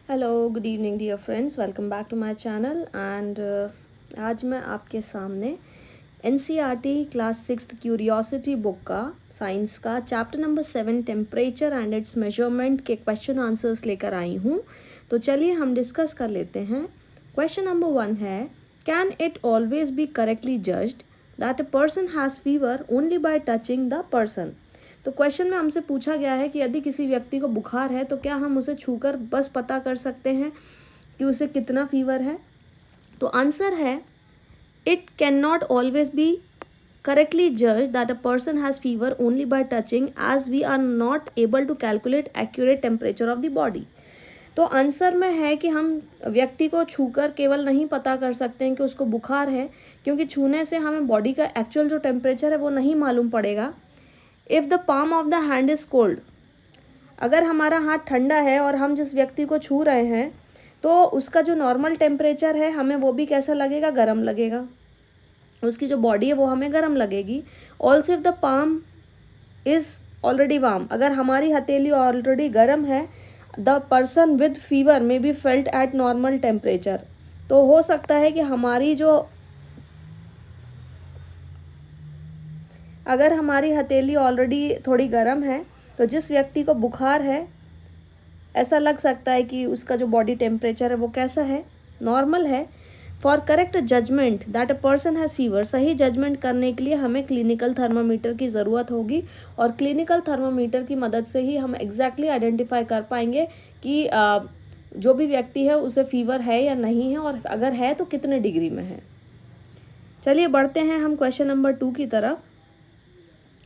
Hello good evening dear friends, welcome back to my channel. And आज मैं आपके सामने एनसीईआरटी क्लास 6 क्यूरियोसिटी बुक का साइंस का chapter number 7 temperature and its measurement के question answers लेकर आई हूँ। तो चलिए हम डिस्कस कर लेते हैं। क्वेश्चन नंबर 1 है, can it always be correctly judged that a person has fever only by touching the person. तो क्वेश्चन में हमसे पूछा गया है कि यदि किसी व्यक्ति को बुखार है तो क्या हम उसे छूकर बस पता कर सकते हैं कि उसे कितना फीवर है। तो आंसर है, it can not always be correctly जज that a person has fever only by touching as we are not able to calculate accurate temperature of the body. तो आंसर में है कि हम व्यक्ति को छूकर केवल नहीं पता कर सकते हैं कि उसको बुखार है, क्योंकि छूने से हमें बॉडी का एक्चुअल जो टेम्परेचर है वो नहीं मालूम पड़ेगा। If the palm of the hand is cold, अगर हमारा हाथ ठंडा है और हम जिस व्यक्ति को छू रहे हैं तो उसका जो नॉर्मल टेम्परेचर है हमें वो भी कैसा लगेगा, गर्म लगेगा। उसकी जो बॉडी है वो हमें गर्म लगेगी। Also if the palm is already warm, अगर हमारी हथेली ऑलरेडी गर्म है, द पर्सन विद फीवर में be felt at normal temperature. तो हो सकता है कि हमारी जो अगर हमारी हथेली ऑलरेडी थोड़ी गर्म है तो जिस व्यक्ति को बुखार है ऐसा लग सकता है कि उसका जो बॉडी टेम्परेचर है वो कैसा है, नॉर्मल है। For correct judgment that a person has fever, सही जजमेंट करने के लिए हमें क्लिनिकल थर्मामीटर की ज़रूरत होगी और क्लिनिकल थर्मामीटर की मदद से ही हम एग्जैक्टली आइडेंटिफाई कर पाएंगे कि जो भी व्यक्ति है उसे फीवर है या नहीं है, और अगर है तो कितने डिग्री में है। चलिए बढ़ते हैं हम क्वेश्चन नंबर 2 की तरफ।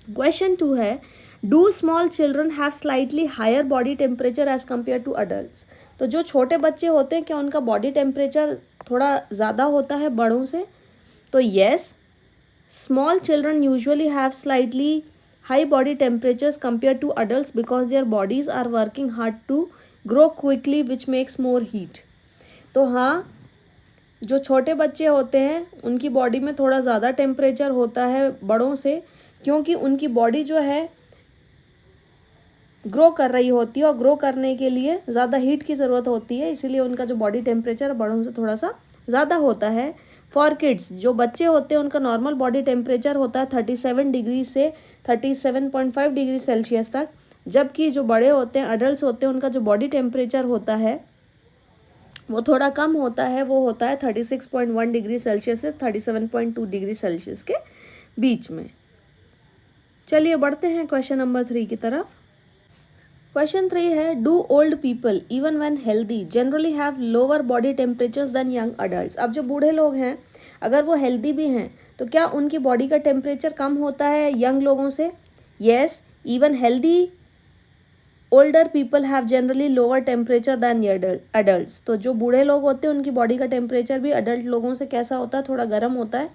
क्वेश्चन 2 है, do small children have slightly higher body temperature as compare to adults. तो जो छोटे बच्चे होते हैं क्या उनका बॉडी टेम्परेचर थोड़ा ज़्यादा होता है बड़ों से। तो yes, small children usually have slightly high body temperatures compare to adults because their bodies are working hard to grow quickly which makes more heat. तो हाँ, जो छोटे बच्चे होते हैं उनकी बॉडी में थोड़ा ज़्यादा टेम्परेचर होता है बड़ों से, क्योंकि उनकी बॉडी जो है ग्रो कर रही होती है और ग्रो करने के लिए ज़्यादा हीट की ज़रूरत होती है, इसीलिए उनका जो बॉडी टेम्परेचर बड़ों से थोड़ा सा ज़्यादा होता है। फॉर किड्स, जो बच्चे होते हैं उनका नॉर्मल बॉडी टेम्परेचर होता है 37 डिग्री से 37.5 डिग्री सेल्सियस तक, जबकि जो बड़े होते हैं, अडल्ट होते हैं, उनका जो बॉडी टेम्परेचर होता है वो थोड़ा कम होता है, वो होता है 36.1 डिग्री सेल्सियस से 37.2 डिग्री सेल्सियस के बीच में। चलिए बढ़ते हैं क्वेश्चन नंबर 3 की तरफ। क्वेश्चन 3 है, do old people even when healthy generally have lower body temperatures than young adults. अब जो बूढ़े लोग हैं अगर वो हेल्दी भी हैं तो क्या उनकी बॉडी का टेम्परेचर कम होता है यंग लोगों से। Yes, even healthy older people have generally lower temperature than adults. तो जो बूढ़े लोग होते हैं उनकी बॉडी का टेम्परेचर भी अडल्ट लोगों से कैसा होता है, थोड़ा गर्म होता है,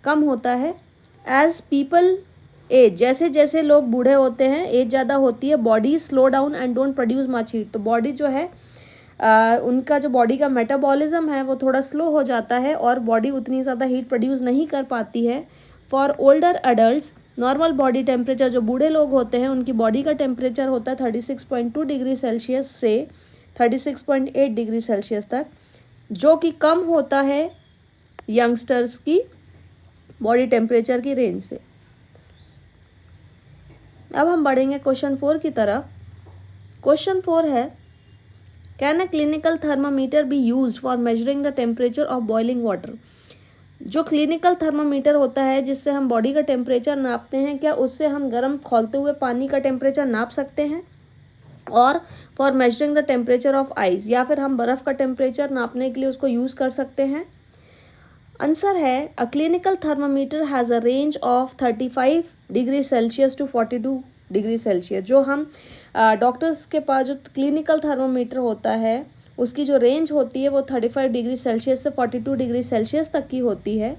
कम होता है। एज पीपल एज, जैसे जैसे लोग बूढ़े होते हैं, एज ज़्यादा होती है, body slow down and don't produce much heat. तो बॉडी जो है उनका जो बॉडी का मेटाबॉलिज्म है वो थोड़ा स्लो हो जाता है और बॉडी उतनी ज़्यादा हीट प्रोड्यूस नहीं कर पाती है। For older adults, normal body temperature, जो बूढ़े लोग होते हैं उनकी बॉडी का टेम्परेचर होता है 36.2 डिग्री सेल्सियस से 36.8 डिग्री सेल्सियस तक, जो कि कम होता है यंगस्टर्स की बॉडी टेम्परेचर की रेंज से। अब हम बढ़ेंगे क्वेश्चन 4 की तरफ। क्वेश्चन 4 है, can a clinical thermometer be used for measuring the temperature of boiling water. जो क्लिनिकल थर्मामीटर होता है जिससे हम बॉडी का टेम्परेचर नापते हैं, क्या उससे हम गर्म खौलते हुए पानी का टेम्परेचर नाप सकते हैं। और for measuring the temperature of ice, या फिर हम बर्फ़ का टेम्परेचर नापने के लिए उसको यूज़ कर सकते हैं। आंसर है, a clinical thermometer has a range of 35 degree Celsius to 42 degree Celsius. जो हम डॉक्टर्स के पास जो क्लिनिकल थर्मामीटर होता है उसकी जो रेंज होती है वो 35 डिग्री सेल्सियस से 42 डिग्री सेल्सियस तक की होती है,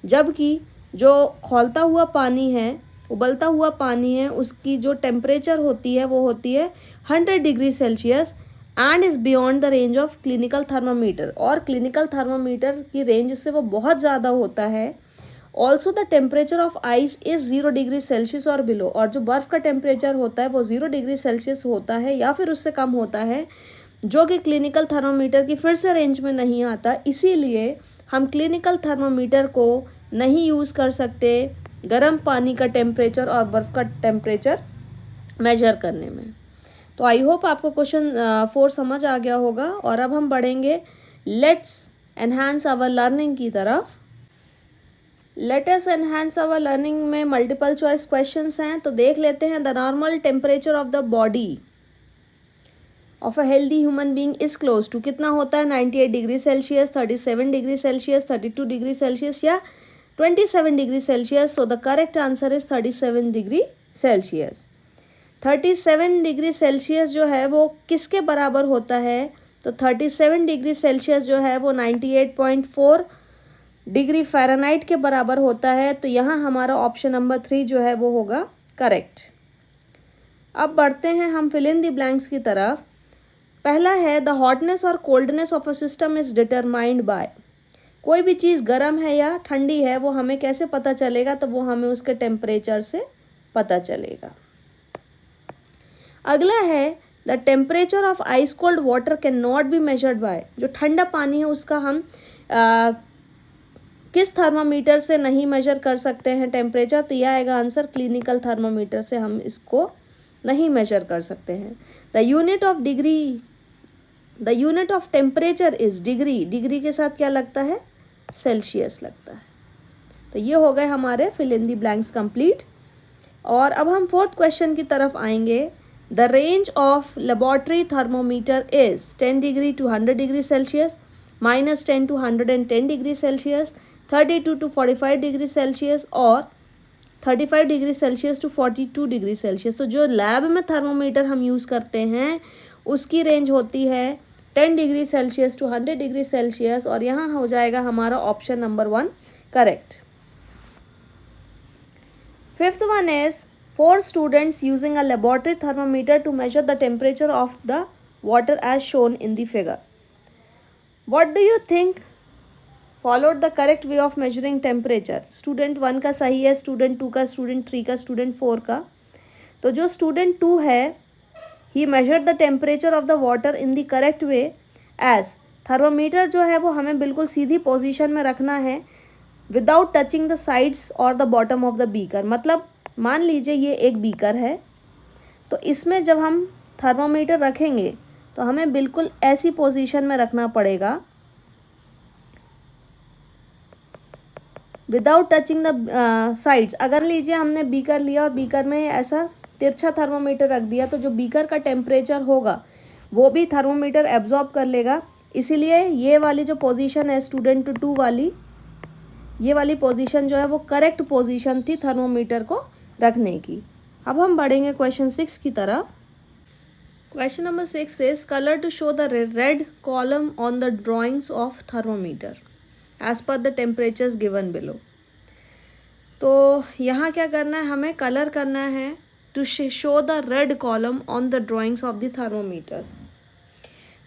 जबकि जो खौलता हुआ पानी है, उबलता हुआ पानी है, उसकी जो टेम्परेचर होती है वो होती है 100 degree Celsius and is beyond the range of clinical thermometer. और क्लिनिकल थर्मामीटर की रेंज से वो बहुत ज़्यादा होता है। Also the temperature of ice is 0 degree Celsius और बिलो, और जो बर्फ़ का टेम्परेचर होता है वो 0 डिग्री सेल्सियस होता है या फिर उससे कम होता है। जो कि क्लिनिकल थर्मामीटर की फिर से रेंज में नहीं आता, इसीलिए हम क्लिनिकल थर्मामीटर को नहीं यूज़ कर सकते गर्म पानी का टेम्परेचर और बर्फ़ का टेम्परेचर मेजर करने में। तो आई होप आपको क्वेश्चन 4 समझ आ गया होगा। और अब हम बढ़ेंगे लेट्स एनहांस आवर लर्निंग की तरफ। Let us enhance our learning में मल्टीपल चॉइस क्वेश्चंस हैं, तो देख लेते हैं। The normal temperature of the body of a healthy human being is close to, कितना होता है 98 degree Celsius, 37 degree Celsius, 32 degree Celsius या 27 degree Celsius. So the correct answer is 37 degree Celsius. 37 degree Celsius जो है वो किसके बराबर होता है? तो 37 डिग्री सेल्सियस जो है वो 98.4 डिग्री फ़ारेनहाइट के बराबर होता है। तो यहाँ हमारा ऑप्शन नंबर 3 जो है वो होगा करेक्ट। अब बढ़ते हैं हम फिल इन द ब्लैंक्स की तरफ। पहला है द हॉटनेस और coldness of a system is determined by, कोई भी चीज़ गर्म है या ठंडी है वो हमें कैसे पता चलेगा? तो वो हमें उसके टेम्परेचर से पता चलेगा। अगला है the temperature of ice cold water can not be measured by, जो ठंडा पानी है उसका हम किस थर्मामीटर से नहीं मेजर कर सकते हैं टेम्परेचर? तो यह आएगा आंसर क्लिनिकल थर्मामीटर से हम इसको नहीं मेजर कर सकते हैं। The unit of temperature is degree, degree के साथ क्या लगता है? सेल्सियस लगता है। तो ये हो गए हमारे fill in the blanks complete. और अब हम फोर्थ क्वेश्चन की तरफ आएंगे। The range of laboratory thermometer is 10 degree to 100 degree Celsius, -10 to 110 degree Celsius, 32 to 45 degree Celsius और 35 degree Celsius to 42 degree Celsius. तो जो लैब में थर्मोमीटर हम यूज़ करते हैं उसकी रेंज होती है 10 degree Celsius to 100 degree Celsius, और यहाँ हो जाएगा हमारा option number 1 correct. Fifth one is 4 students using a laboratory thermometer to measure the temperature of the water as shown in the figure. What do you think followed the correct way of measuring temperature? Student 1 का सही है, student 2 का, student 3 का, student 4 का। तो जो student 2 है ही measured the temperature of the water in the correct way as thermometer जो है वो हमें बिल्कुल सीधी पोजीशन में रखना है विदाउट टचिंग द साइड्स और the bottom of the beaker. मतलब मान लीजिए ये एक बीकर है, तो इसमें जब हम थर्मोमीटर रखेंगे तो हमें बिल्कुल ऐसी पोजीशन में रखना पड़ेगा विदाउट टचिंग द साइड्स। अगर लीजिए हमने बीकर लिया और बीकर में ऐसा तिरछा थर्मोमीटर रख दिया तो जो बीकर का टेम्परेचर होगा वो भी थर्मोमीटर एब्जॉर्ब कर लेगा। इसीलिए ये वाली जो पोजीशन है स्टूडेंट 2 वाली, ये वाली पोजीशन जो है वो करेक्ट पोजीशन थी थर्मोमीटर को रखने की। अब हम बढ़ेंगे क्वेश्चन 6 की तरफ। Question number 6 is colour to show the red column on the drawings of thermometer as per the temperatures given below. तो यहाँ क्या करना है, हमें कलर करना है to show the red column on the drawings of the thermometers.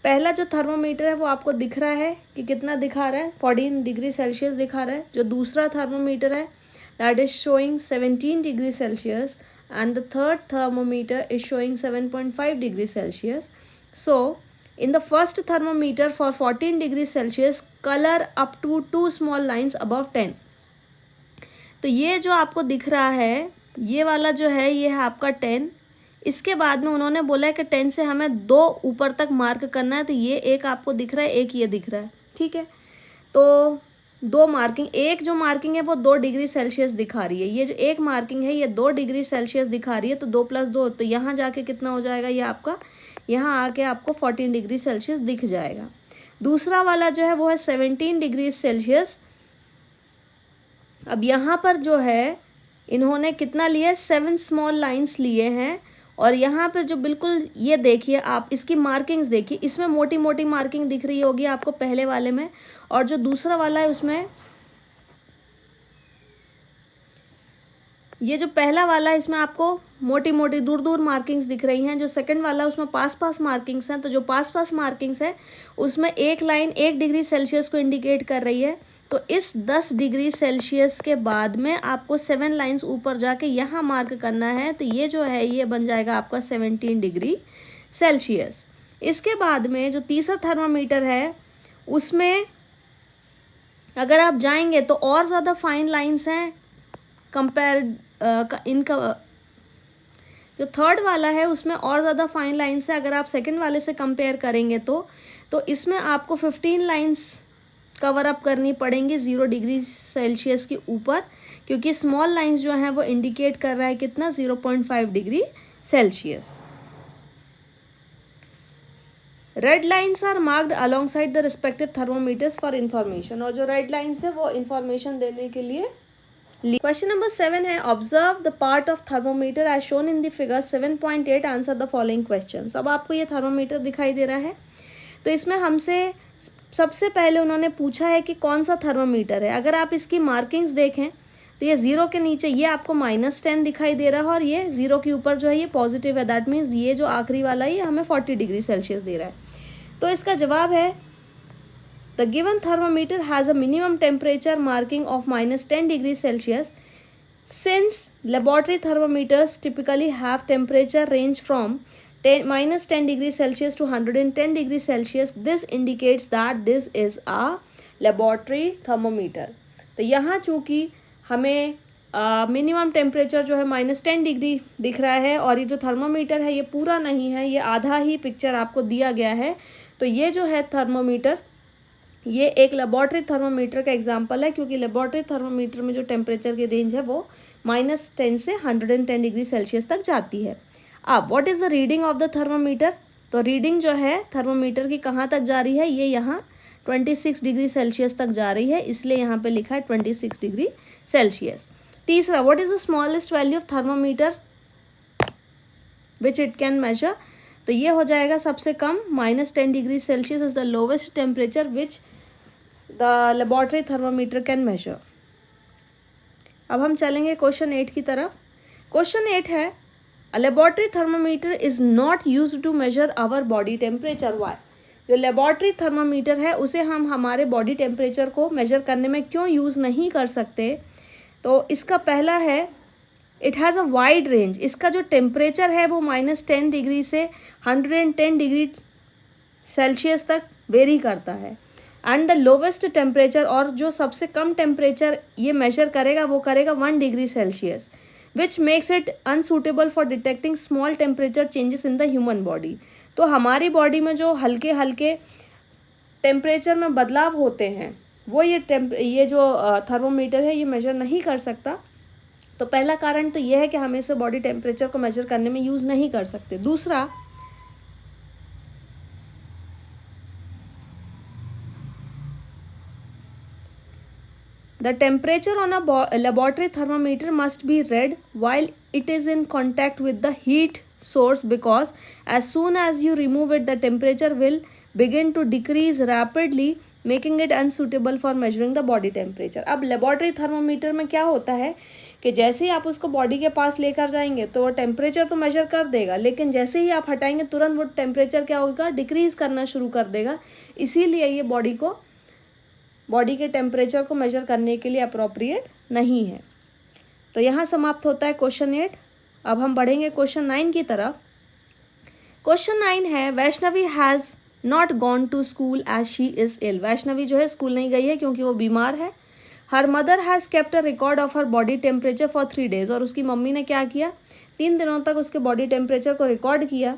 पहला जो थर्मोमीटर है वो आपको दिख रहा है कि कितना दिखा रहा है, 14 डिग्री सेल्सियस दिखा रहा है। जो दूसरा थर्मोमीटर है that is showing 17 degree Celsius and the third thermometer is showing 7.5 degrees Celsius. So in the first thermometer for 14 degrees Celsius color up to 2 small lines above 10. तो ये जो आपको दिख रहा है ये वाला जो है ये है आपका 10। इसके बाद में उन्होंने बोला है कि 10 से हमें 2 ऊपर तक मार्क करना है। तो ये एक आपको दिख रहा है, एक ये दिख रहा है, ठीक है। तो 2 मार्किंग, एक जो मार्किंग है वो 2 डिग्री सेल्सियस दिखा रही है, ये जो एक मार्किंग है ये 2 डिग्री सेल्सियस दिखा रही है। तो 2 + 2 तो यहाँ जाके कितना हो जाएगा, ये आपका यहाँ आके आपको 14 डिग्री सेल्सियस दिख जाएगा। दूसरा वाला जो है वो है 17 डिग्री सेल्सियस। अब यहाँ पर जो है इन्होंने कितना लिया, 7 स्मॉल लाइन्स लिए हैं। और यहाँ पर जो बिल्कुल ये देखिए आप इसकी मार्किंग्स देखिए, इसमें मोटी मोटी मार्किंग दिख रही होगी आपको पहले वाले में, और जो दूसरा वाला है उसमें ये जो पहला वाला है इसमें आपको मोटी मोटी दूर दूर मार्किंग्स दिख रही हैं। जो सेकंड वाला है उसमें पास पास मार्किंग्स हैं। तो जो पास पास मार्किंग्स है उसमें एक लाइन 1 डिग्री सेल्सियस को इंडिकेट कर रही है। तो इस 10 डिग्री सेल्सियस के बाद में आपको 7 लाइन्स ऊपर जाके यहाँ मार्क करना है। तो ये जो है ये बन जाएगा आपका 17 डिग्री सेल्सियस। इसके बाद में जो तीसरा थर्मामीटर है उसमें अगर आप जाएंगे तो और ज़्यादा फाइन लाइंस हैं कंपेयर इनका। जो थर्ड वाला है उसमें और ज़्यादा फाइन लाइंस है, अगर आप सेकंड वाले से कंपेयर करेंगे तो इसमें आपको 15 लाइंस कवर अप करनी पड़ेंगी 0 डिग्री सेल्सियस के ऊपर, क्योंकि स्मॉल लाइंस जो हैं वो इंडिकेट कर रहा है कितना 0.5 degree Celsius. Red lines are marked alongside the respective thermometers for information, और जो रेड लाइन्स है वो इंफॉर्मेशन देने के लिए। क्वेश्चन नंबर 7 है observe the part of thermometer as shown in the figure 7.8, answer the following questions. अब आपको ये थर्मोमीटर दिखाई दे रहा है, तो इसमें हमसे सबसे पहले उन्होंने पूछा है कि कौन सा थर्मोमीटर है। अगर आप इसकी मार्किंग्स देखें तो ये 0 के नीचे ये आपको -10 दिखाई दे रहा है, और ये 0 के ऊपर जो है ये पॉजिटिव है, दैट मीन्स ये जो आखिरी वाला है ये हमें 40 डिग्री सेल्सियस दे रहा है। तो इसका जवाब है the given thermometer has a minimum temperature marking of -10 degree Celsius. Since laboratory thermometers typically have temperature range from -10 degree Celsius to 110 degree Celsius, this indicates that this is a laboratory thermometer. तो यहाँ चूँकि हमें minimum temperature जो है -10 degree दिख रहा है, और ये जो थर्मोमीटर है ये पूरा नहीं है, ये आधा ही पिक्चर आपको दिया गया है, तो ये जो है थर्मोमीटर ये एक लेबोरेटरी थर्मोमीटर का एग्जांपल है, क्योंकि लेबोरेटरी थर्मोमीटर में जो टेम्परेचर की रेंज है वो -10 से 110 डिग्री सेल्सियस तक जाती है। अब what is the reading of the thermometer, तो रीडिंग जो है थर्मोमीटर की कहाँ तक जा रही है, ये यहाँ 26 डिग्री सेल्सियस तक जा रही है, इसलिए यहाँ पे लिखा है 26 डिग्री सेल्सियस। तीसरा, what is the smallest value of thermometer which it can measure, तो ये हो जाएगा सबसे कम -10 degree Celsius is the lowest temperature which the laboratory thermometer can measure. अब हम चलेंगे क्वेश्चन 8 की तरफ। क्वेश्चन 8 है a laboratory thermometer is not used to measure our body temperature, why. जो लेबोरेटरी थर्मोमीटर है उसे हम हमारे बॉडी टेम्परेचर को मेजर करने में क्यों यूज़ नहीं कर सकते, तो इसका पहला है it has a wide range, इसका जो टेम्परेचर है वो -10 डिग्री से 110 डिग्री सेल्सियस तक वेरी करता है, एंड द लोवेस्ट टेम्परेचर, और जो सबसे कम टेम्परेचर ये मेजर करेगा वो करेगा 1 degree Celsius, which makes it unsuitable for detecting small temperature changes in the human body. तो हमारी बॉडी में जो हल्के हल्के टेम्परेचर में बदलाव होते हैं वो ये जो थर्मोमीटर है ये मेजर नहीं कर सकता। तो पहला कारण तो ये है कि हम इसे बॉडी टेम्परेचर को मेजर करने में यूज़ नहीं कर सकते। दूसरा, the temperature on a laboratory thermometer must be red while it is in contact with the heat source, because as soon as you remove it the temperature will begin to decrease rapidly making it unsuitable for measuring the body temperature। अब laboratory thermometer में क्या होता है कि जैसे ही आप उसको body के पास लेकर जाएंगे तो वो टेम्परेचर तो मेजर कर देगा, लेकिन जैसे ही आप हटाएंगे तुरंत वो टेम्परेचर क्या होगा, डिक्रीज़ करना शुरू कर देगा। इसीलिए ये बॉडी के टेम्परेचर को मेजर करने के लिए अप्रोप्रिएट नहीं है। तो यहाँ समाप्त होता है क्वेश्चन 8। अब हम बढ़ेंगे क्वेश्चन 9 की तरफ। क्वेश्चन 9 है Vaishnavi has not gone to school as she is ill. Vaishnavi जो है स्कूल नहीं गई है क्योंकि वो बीमार है। Her mother has kept a record of her body temperature for 3 days, और उसकी मम्मी ने क्या किया, 3 दिनों तक उसके बॉडी टेम्परेचर को रिकॉर्ड किया।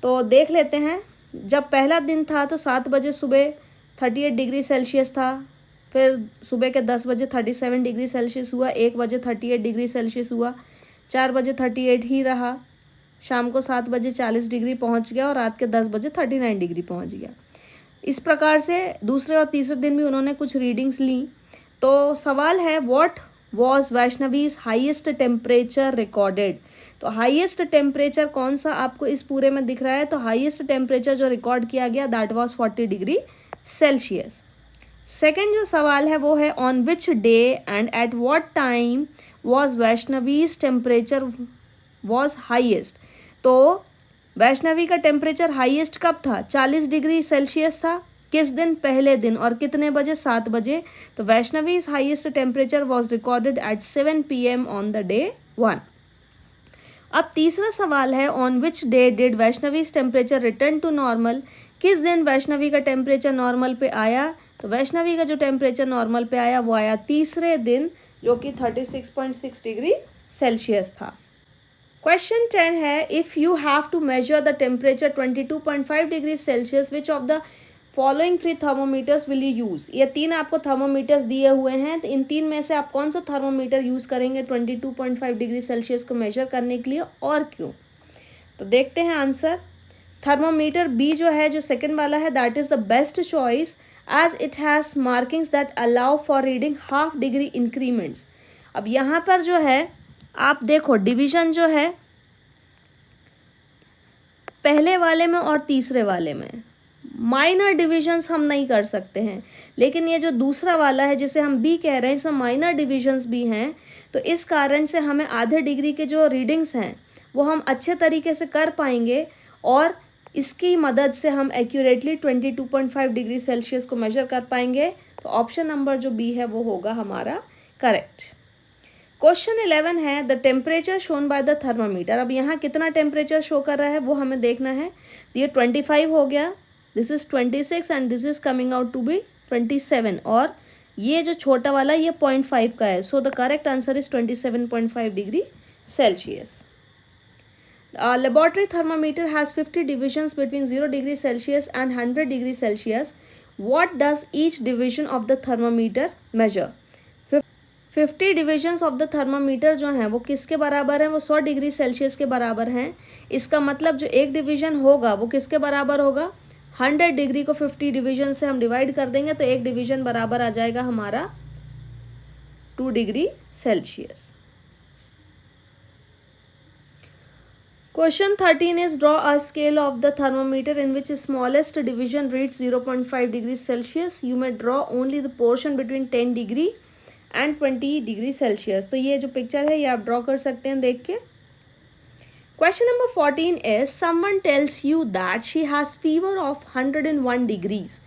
तो देख लेते हैं, जब पहला दिन था तो 7 बजे सुबह 38 डिग्री सेल्सियस था, फिर सुबह के 10 बजे 37 डिग्री सेल्सियस हुआ, 1 बजे 38 डिग्री सेल्सियस हुआ, 4 बजे 38 ही रहा, शाम को 7 बजे 40 डिग्री पहुंच गया और रात के 10 बजे 39 डिग्री पहुंच गया। इस प्रकार से दूसरे और तीसरे दिन भी उन्होंने कुछ रीडिंग्स ली। तो सवाल है what was Vaishnavi's highest temperature recorded. तो हाईएस्ट टेम्परेचर कौन सा आपको इस पूरे में दिख रहा है, तो हाईएस्ट टेम्परेचर जो रिकॉर्ड किया गया that was 40 degree Celsius. Second जो सवाल है वो है on which day and at what time was Vaishnavi's temperature was highest. तो वैष्णवी का टेम्परेचर हाईएस्ट कब था, 40 डिग्री सेल्सियस था। किस दिन, पहले दिन, और कितने बजे, 7 बजे। तो Vaishnavi's highest temperature was recorded at 7 PM on the day 1। अब तीसरा सवाल है, on which day did Vaishnavi's temperature return to normal. किस दिन वैष्णवी का टेम्परेचर नॉर्मल पे आया? तो वैष्णवी का जो टेम्परेचर नॉर्मल पे आया वो आया तीसरे दिन, जो कि 36.6 डिग्री सेल्सियस था। क्वेश्चन 10 है, if you have to measure the temperature 22.5 degree Celsius, which of the following 3 thermometers will you use. ये 3 आपको थर्मोमीटर्स दिए हुए हैं, तो इन 3 में से आप कौन सा थर्मोमीटर यूज़ करेंगे 22.5 डिग्री सेल्सियस को मेजर करने के लिए, और क्यों? तो देखते हैं आंसर। थर्मोमीटर बी जो है, जो सेकंड वाला है, that is the best choice as it has markings that allow for reading half degree increments. अब यहाँ पर जो है आप देखो डिवीजन जो है पहले वाले में और तीसरे वाले में माइनर डिविजन्स हम नहीं कर सकते हैं, लेकिन ये जो दूसरा वाला है जिसे हम बी कह रहे हैं, इसमें माइनर डिविजन्स भी हैं, तो इस कारण से हमें आधे डिग्री के जो रीडिंग्स हैं वो हम अच्छे तरीके से कर पाएंगे और इसकी मदद से हम एक्यूरेटली 22.5 डिग्री सेल्सियस को मेजर कर पाएंगे। तो ऑप्शन नंबर जो बी है वो होगा हमारा करेक्ट। क्वेश्चन 11 है, the temperature shown by the thermometer. अब यहाँ कितना टेम्परेचर शो कर रहा है वो हमें देखना है। ये 25 हो गया, this is 26 and this is coming out to be 27, और ये जो छोटा वाला ये 0.5 का है। सो the correct answer is 27.5 degree Celsius. Laboratory thermometer has 50 divisions between 0 degree Celsius and 100 degree Celsius. What does each division of the thermometer measure? 50 divisions of the thermometer जो हैं वो किसके बराबर हैं? वो 100 डिग्री सेल्सियस के बराबर हैं। इसका मतलब जो एक डिवीजन होगा वो किसके बराबर होगा? 100 डिग्री को 50 डिवीजन से हम डिवाइड कर देंगे तो एक डिवीजन बराबर आ जाएगा हमारा 2 degree Celsius. Question 13 is, draw a scale of the thermometer in which smallest division reads 0.5 degrees Celsius. You may draw only the portion between 10 degree and 20 degree Celsius. तो ये जो पिक्चर है ये आप ड्रॉ कर सकते हैं देख के। Question number 14 is, someone tells you that she has fever of 101 degrees.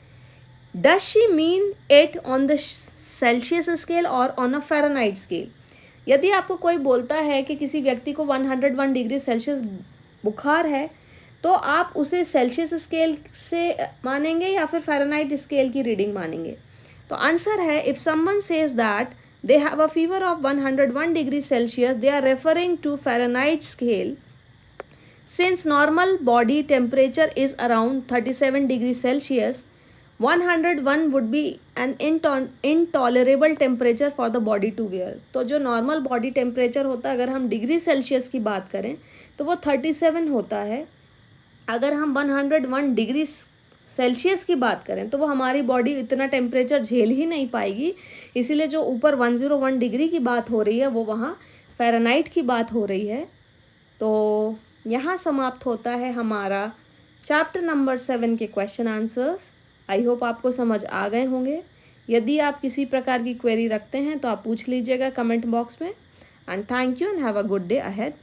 Does she mean it on the Celsius scale or on a Fahrenheit scale? यदि आपको कोई बोलता है कि किसी व्यक्ति को 101 डिग्री सेल्सियस बुखार है, तो आप उसे सेल्सियस स्केल से मानेंगे या फिर फ़ारेनहाइट स्केल की रीडिंग मानेंगे? तो आंसर है, if someone says that they have a fever of 101 degree Celsius, they are referring to Fahrenheit scale. Since normal body temperature is around 37 degree Celsius, 101 would be an intolerable temperature for the body to bear. तो जो normal body temperature होता है, अगर हम degree Celsius की बात करें तो वो 37 होता है। अगर हम 101 डिग्री सेल्सियस की बात करें तो वो हमारी बॉडी इतना टेम्परेचर झेल ही नहीं पाएगी। इसीलिए जो ऊपर 101 डिग्री की बात हो रही है वो वहाँ फ़ारेनहाइट की बात हो रही है। तो यहाँ समाप्त होता है हमारा चैप्टर नंबर 7 के क्वेश्चन आंसर्स। आई होप आपको समझ आ गए होंगे। यदि आप किसी प्रकार की क्वेरी रखते हैं तो आप पूछ लीजिएगा कमेंट बॉक्स में। And thank you and have a good day ahead.